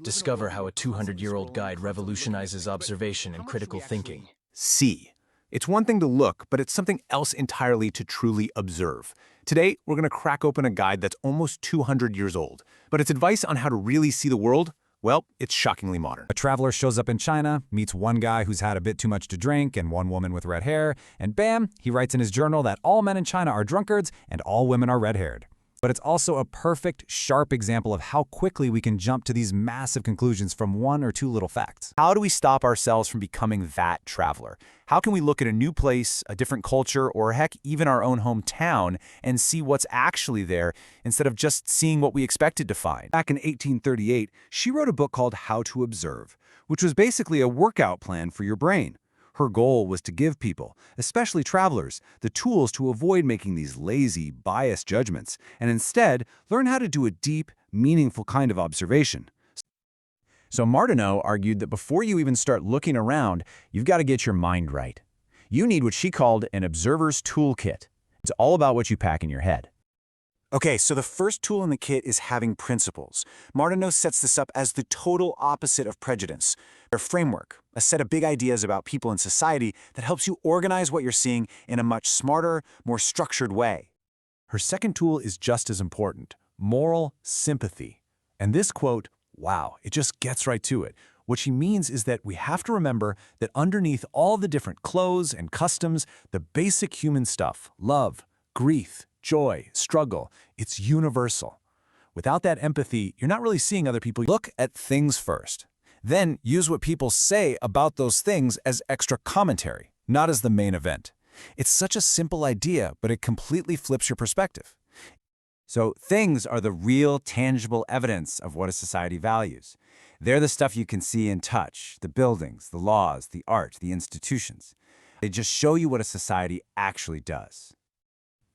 Discover how a 200-year-old guide revolutionizes observation and critical thinking. See. It's one thing to look, but it's something else entirely to truly observe. Today, we're going to crack open a guide that's almost 200 years old. But its advice on how to really see the world, well, it's shockingly modern. A traveler shows up in China, meets one guy who's had a bit too much to drink and one woman with red hair, and bam, he writes in his journal that all men in China are drunkards and all women are red-haired. But it's also a perfect, sharp example of how quickly we can jump to these massive conclusions from one or two little facts. How do we stop ourselves from becoming that traveler? How can we look at a new place, a different culture, or heck, even our own hometown and see what's actually there instead of just seeing what we expected to find? Back in 1838, she wrote a book called How to Observe, which was basically a workout plan for your brain. Her goal was to give people, especially travelers, the tools to avoid making these lazy, biased judgments, and instead learn how to do a deep, meaningful kind of observation. So Martineau argued that before you even start looking around, you've got to get your mind right. You need what she called an observer's toolkit. It's all about what you pack in your head. Okay, so the first tool in the kit is having principles. Martineau sets this up as the total opposite of prejudice. A framework, a set of big ideas about people and society that helps you organize what you're seeing in a much smarter, more structured way. Her second tool is just as important, moral sympathy. And this quote, wow, it just gets right to it. What she means is that we have to remember that underneath all the different clothes and customs, the basic human stuff, love, grief, joy, struggle, it's universal. Without that empathy, you're not really seeing other people. Look at things first. Then use what people say about those things as extra commentary, not as the main event. It's such a simple idea, but it completely flips your perspective. So things are the real, tangible evidence of what a society values. They're the stuff you can see and touch, the buildings, the laws, the art, the institutions. They just show you what a society actually does.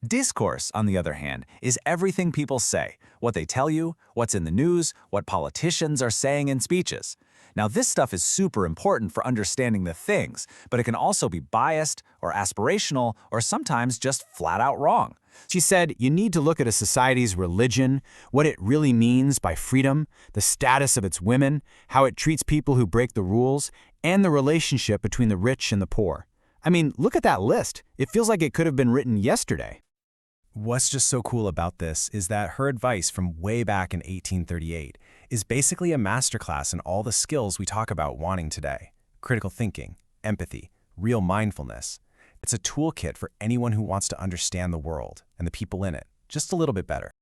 Discourse, on the other hand, is everything people say, what they tell you, what's in the news, what politicians are saying in speeches. Now, this stuff is super important for understanding the things, but it can also be biased or aspirational or sometimes just flat out wrong. She said you need to look at a society's religion, what it really means by freedom, the status of its women, how it treats people who break the rules, and the relationship between the rich and the poor. I mean, look at that list. It feels like it could have been written yesterday. What's just so cool about this is that her advice from way back in 1838 is basically a masterclass in all the skills we talk about wanting today. Critical thinking, empathy, real mindfulness. It's a toolkit for anyone who wants to understand the world and the people in it just a little bit better.